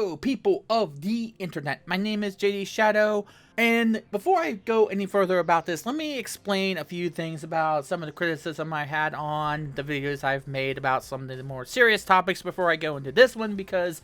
Hello, people of the internet. My name is JD Shadow, and before I go any further about this, let me explain a few things about some of the criticism I had on the videos I've made about some of the more serious topics before I go into this one, because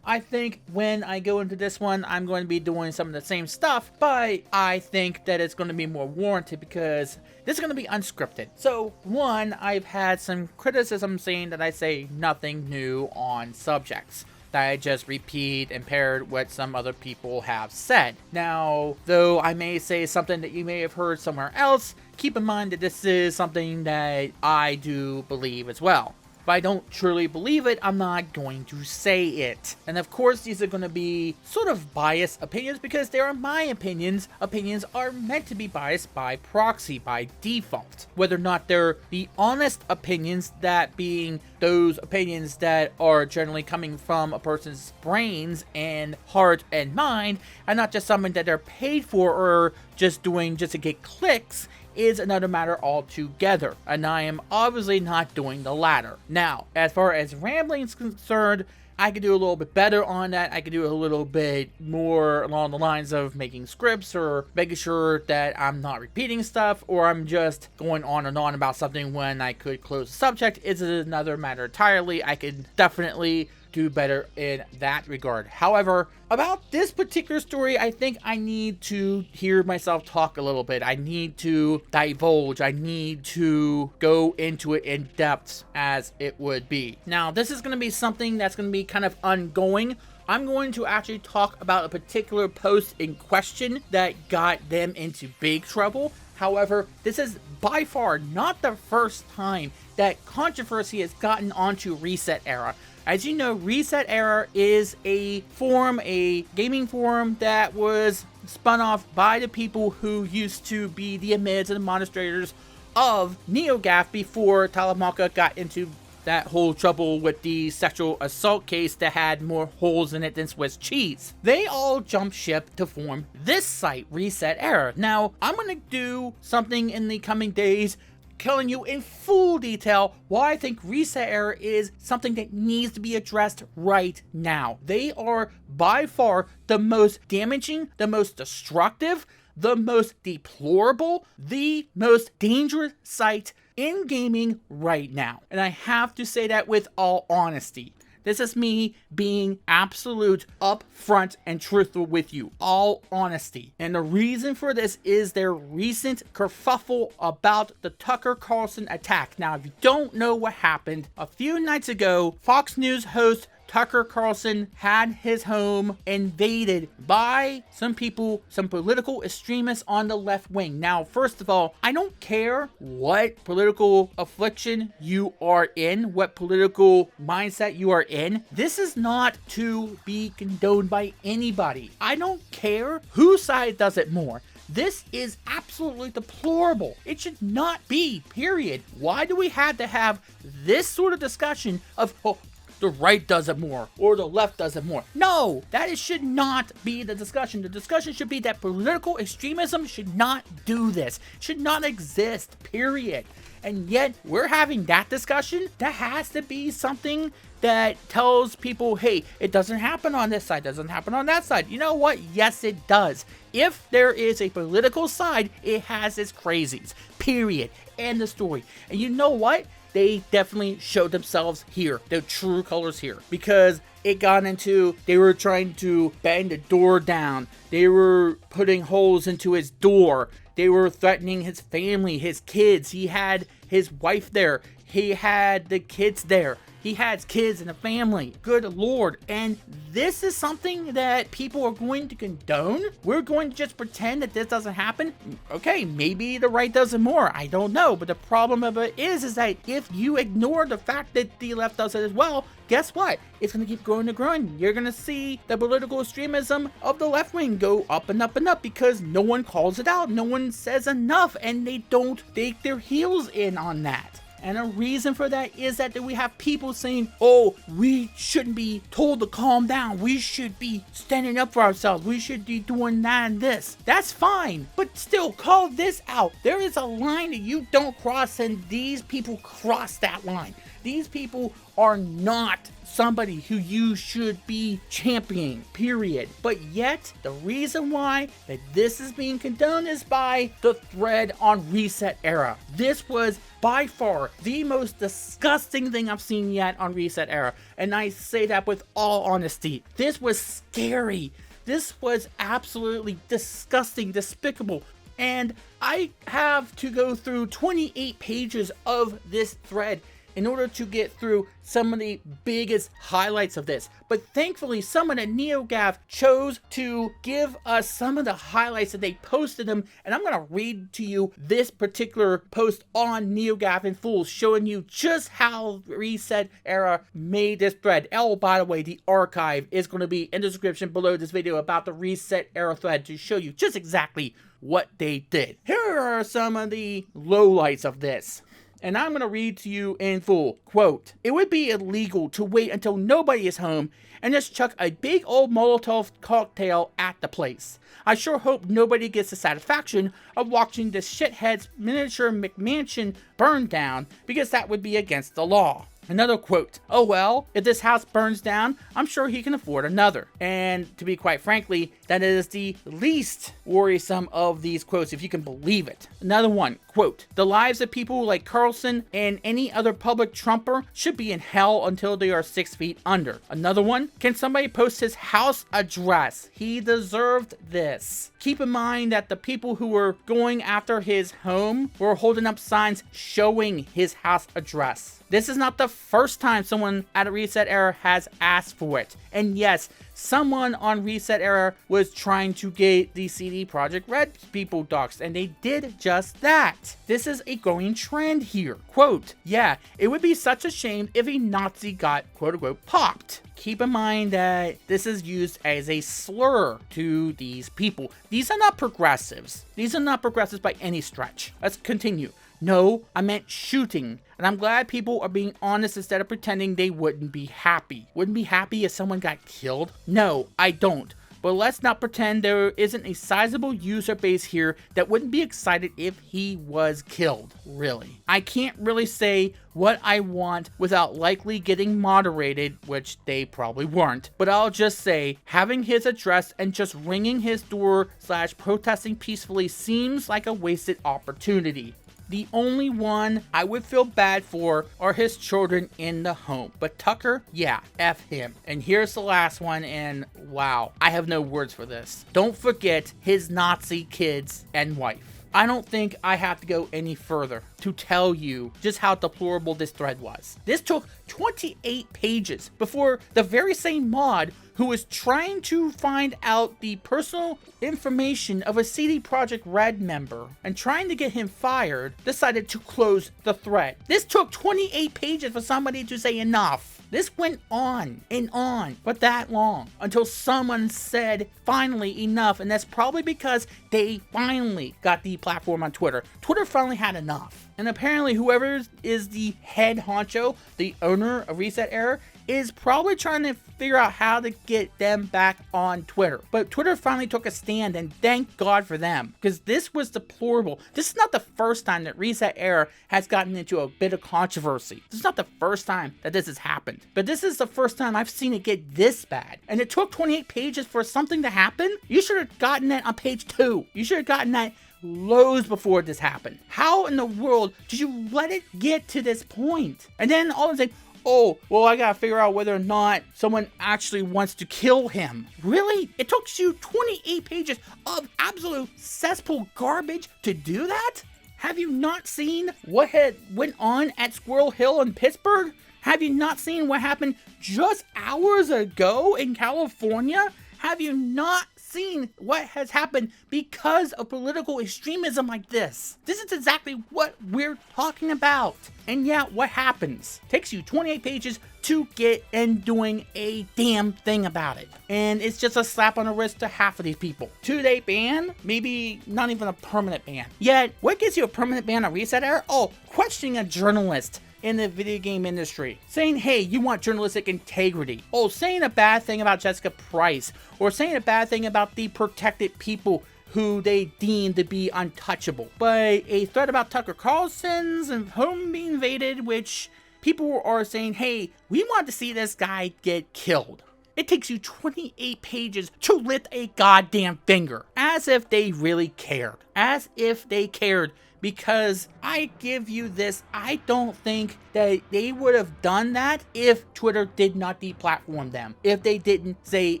I think when I go into this one, I'm going to be doing some of the same stuff, but I think that it's going to be more warranted because this is going to be unscripted. So, one, I've had some criticism saying that I say nothing new on subjects, that I just repeat and parrot what some other people have said. Now, though I may say something that you may have heard somewhere else, keep in mind that this is something that I do believe as well. If I don't truly believe it, I'm not going to say it. And of course, these are going to be sort of biased opinions because they are my opinions. Opinions are meant to be biased by proxy, by default. Whether or not they're the honest opinions, that being those opinions that are generally coming from a person's brains and heart and mind, and not just something that they're paid for or just doing just to get clicks, is another matter altogether, and I am obviously not doing the latter. Now, as far as rambling is concerned, I could do a little bit better on that. I could do a little bit more along the lines of making scripts or making sure that I'm not repeating stuff or I'm just going on and on about something when I could close the subject. Is another matter entirely. I could definitely do better in that regard. However, about this particular story, I think I need to hear myself talk a little bit. I need to divulge. I need to go into it in depth as it would be. Now, this is going to be something that's going to be kind of ongoing. I'm going to actually talk about a particular post in question that got them into big trouble. However, this is by far not the first time that controversy has gotten onto ResetEra. As you know, ResetEra is a forum, a gaming forum that was spun off by the people who used to be the admins and administrators of NeoGAF before Talamanca got into that whole trouble with the sexual assault case that had more holes in it than Swiss cheese. They all jumped ship to form this site, ResetEra. Now, I'm going to do something in the coming days telling you in full detail why I think ResetEra is something that needs to be addressed right now. They are by far the most damaging, the most destructive, the most deplorable, the most dangerous site in gaming right now. And I have to say that with all honesty. This is me being absolute, upfront, and truthful with you. All honesty. And the reason for this is their recent kerfuffle about the Tucker Carlson attack. Now, if you don't know what happened, a few nights ago, Fox News host Tucker Carlson had his home invaded by some people, some political extremists on the left wing. Now, first of all, I don't care what political affliction you are in, what political mindset you are in. This is not to be condoned by anybody. I don't care whose side does it more. This is absolutely deplorable. It should not be, period. Why do we have to have this sort of discussion of, oh, the right does it more, or the left does it more? No, should not be the discussion. The discussion should be that political extremism should not do this, should not exist, period. And yet, we're having that discussion. That has to be something that tells people, hey, it doesn't happen on this side, doesn't happen on that side. You know what? Yes, it does. If there is a political side, it has its crazies, period. End the story. And you know what? They definitely showed themselves here, their true colors here, because it got into, they were trying to bang the door down, they were putting holes into his door, they were threatening his family, his kids. He had his wife there, he had the kids there, he has kids and a family. Good Lord. And this is something that people are going to condone? We're going to just pretend that this doesn't happen? Okay, maybe the right does it more. I don't know. But the problem of it is that if you ignore the fact that the left does it as well, guess what? It's going to keep growing and growing. You're going to see the political extremism of the left wing go up and up and up because no one calls it out. No one says enough, and they don't take their heels in on that. And a reason for that is that we have people saying, oh, we shouldn't be told to calm down. We should be standing up for ourselves. We should be doing that and this. That's fine, but still call this out. There is a line that you don't cross, and these people cross that line. These people are not somebody who you should be championing, period. But yet, the reason why that this is being condoned is by the thread on Reset Era. This was by far the most disgusting thing I've seen yet on Reset Era. And I say that with all honesty. This was scary. This was absolutely disgusting, despicable. And I have to go through 28 pages of this thread in order to get through some of the biggest highlights of this. But thankfully, someone at NeoGAF chose to give us some of the highlights that they posted them, and I'm going to read to you this particular post on NeoGAF in full, showing you just how Reset Era made this thread. Oh, by the way, the archive is going to be in the description below this video about the Reset Era thread to show you just exactly what they did. Here are some of the lowlights of this. And I'm going to read to you in full. Quote, "It would be illegal to wait until nobody is home and just chuck a big old Molotov cocktail at the place. I sure hope nobody gets the satisfaction of watching this shithead's miniature McMansion burn down, because that would be against the law." Another quote, "Oh well, if this house burns down, I'm sure he can afford another." And to be quite frankly, that is the least worrisome of these quotes, if you can believe it. Another one, quote, "The lives of people like Carlson and any other public trumper should be in hell until they are 6 feet under." Another one, "Can somebody post his house address? He deserved this." Keep in mind that the people who were going after his home were holding up signs showing his house address. This is not the first time someone at a Reset Era has asked for it. And yes, someone on Reset Era was trying to get the CD Projekt Red people doxxed, and they did just that. This is a growing trend here. Quote, "Yeah, it would be such a shame if a Nazi got quote-unquote popped." Keep in mind that this is used as a slur to these people. These are not progressives. These are not progressives by any stretch. Let's continue. "No, I meant shooting. And I'm glad people are being honest instead of pretending they wouldn't be happy." Wouldn't be happy if someone got killed? No, I don't. But let's not pretend there isn't a sizable user base here that wouldn't be excited if he was killed. Really. I can't really say what I want without likely getting moderated, which they probably weren't. But I'll just say, having his address and just ringing his door / protesting peacefully seems like a wasted opportunity. The only one I would feel bad for are his children in the home. But Tucker, yeah, F him. And here's the last one, and wow, I have no words for this. Don't forget his Nazi kids and wife. I don't think I have to go any further to tell you just how deplorable this thread was. This took 28 pages before the very same mod who was trying to find out the personal information of a CD Projekt Red member and trying to get him fired decided to close the thread. This took 28 pages for somebody to say enough. This went on and on for that long until someone said finally enough, and that's probably because they finally got the platform on Twitter. Twitter finally had enough. And apparently whoever is the head honcho, the owner of Reset Era, is probably trying to figure out how to get them back on Twitter. But Twitter finally took a stand, and thank God for them, because this was deplorable. This is not the first time that Reset Era has gotten into a bit of controversy. This is not the first time that this has happened. But this is the first time I've seen it get this bad. And it took 28 pages for something to happen? You should have gotten that on page 2. You should have gotten that loads before this happened. How in the world did you let it get to this point? And then all of a sudden, oh, well, I gotta figure out whether or not someone actually wants to kill him. Really? It took you 28 pages of absolute cesspool garbage to do that? Have you not seen what had went on at Squirrel Hill in Pittsburgh? Have you not seen what happened just hours ago in California? Have you not seen what has happened because of political extremism like this. This is exactly what we're talking about. And yeah, what happens? Takes you 28 pages to get and doing a damn thing about it. And it's just a slap on the wrist to half of these people. 2-day ban? Maybe not even a permanent ban. Yet, what gives you a permanent ban on ResetEra? Oh, questioning a journalist in the video game industry. Saying, hey, you want journalistic integrity. Oh, saying a bad thing about Jessica Price. Or saying a bad thing about the protected people who they deem to be untouchable. But a threat about Tucker Carlson's home being invaded, which people are saying, hey, we want to see this guy get killed. It takes you 28 pages to lift a goddamn finger. As if they really cared. As if they cared. Because I give you this, I don't think that they would have done that if Twitter did not deplatform them. If they didn't say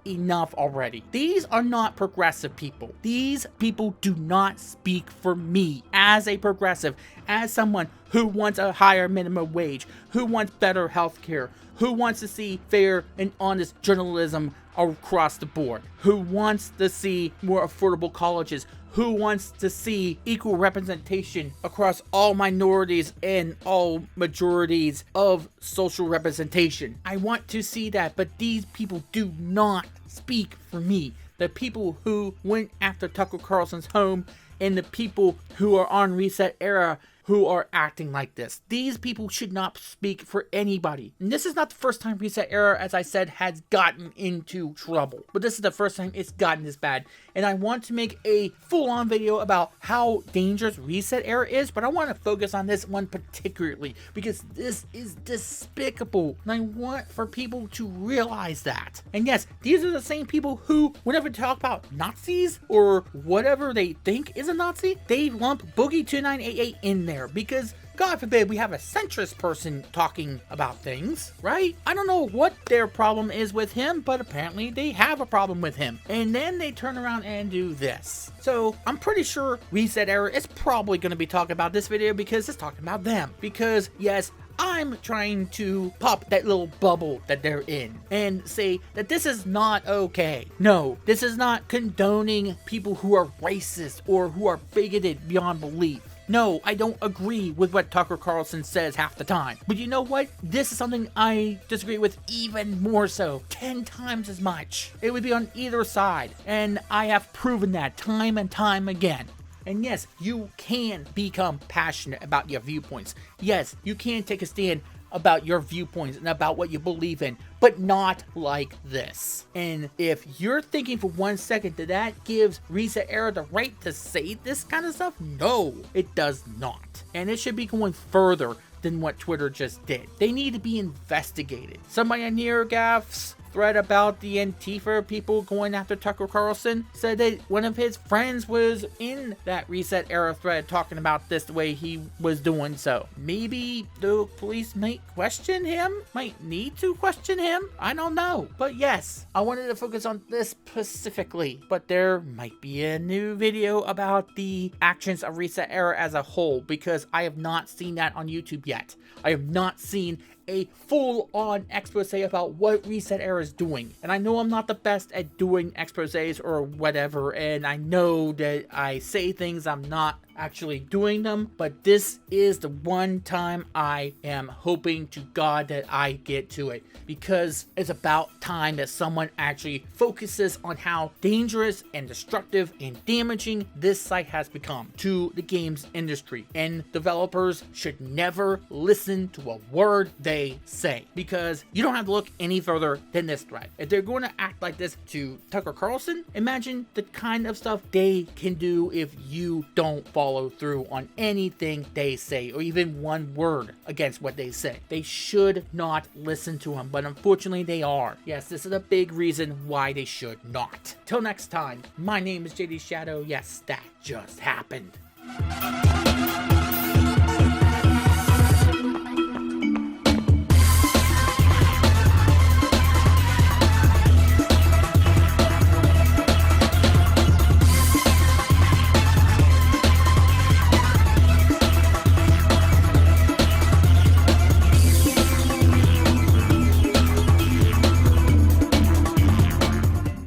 enough already. These are not progressive people. These people do not speak for me as a progressive, as someone who wants a higher minimum wage, who wants better healthcare, who wants to see fair and honest journalism across the board, who wants to see more affordable colleges, who wants to see equal representation across all minorities and all majorities of social representation. I want to see that, but these people do not speak for me. The people who went after Tucker Carlson's home and the people who are on ResetEra who are acting like this. These people should not speak for anybody. And this is not the first time ResetEra, as I said, has gotten into trouble. But this is the first time it's gotten this bad. And I want to make a full-on video about how dangerous ResetEra is, but I want to focus on this one particularly because this is despicable. And I want for people to realize that. And yes, these are the same people who, whenever they talk about Nazis or whatever they think is a Nazi, they lump Boogie2988 in there. Because God forbid we have a centrist person talking about things, right? I don't know what their problem is with him, but apparently they have a problem with him. And then they turn around and do this. So I'm pretty sure ResetEra is probably going to be talking about this video because it's talking about them. Because yes, I'm trying to pop that little bubble that they're in and say that this is not okay. No, this is not condoning people who are racist or who are bigoted beyond belief. No, I don't agree with what Tucker Carlson says half the time. But you know what? This is something I disagree with even more so. 10 times as much. It would be on either side. And I have proven that time and time again. And yes, you can become passionate about your viewpoints. Yes, you can take a stand about your viewpoints and about what you believe in, but not like this. And if you're thinking for 1 second that that gives ResetEra the right to say this kind of stuff, no, it does not. And it should be going further than what Twitter just did. They need to be investigated. Somebody on NeoGAF's thread about the Antifa people going after Tucker Carlson said that one of his friends was in that ResetEra thread talking about this the way he was doing so. Maybe the police might question him, might need to question him. I don't know. But yes, I wanted to focus on this specifically, but there might be a new video about the actions of ResetEra as a whole because I have not seen that on YouTube yet. I have not seen a full-on expose about what ResetEra is doing. And I know I'm not the best at doing exposés or whatever, and I know that I say things I'm not actually doing them, but this is the one time I am hoping to God that I get to it, because it's about time that someone actually focuses on how dangerous and destructive and damaging this site has become to the games industry, and developers should never listen to a word they say, because you don't have to look any further than this thread. If they're going to act like this to Tucker Carlson, imagine the kind of stuff they can do if you don't follow through on anything they say, or even one word against what they say. They should not listen to him, but unfortunately they are. Yes, this is a big reason why they should not. Till next time, my name is JD Shadow. Yes, that just happened.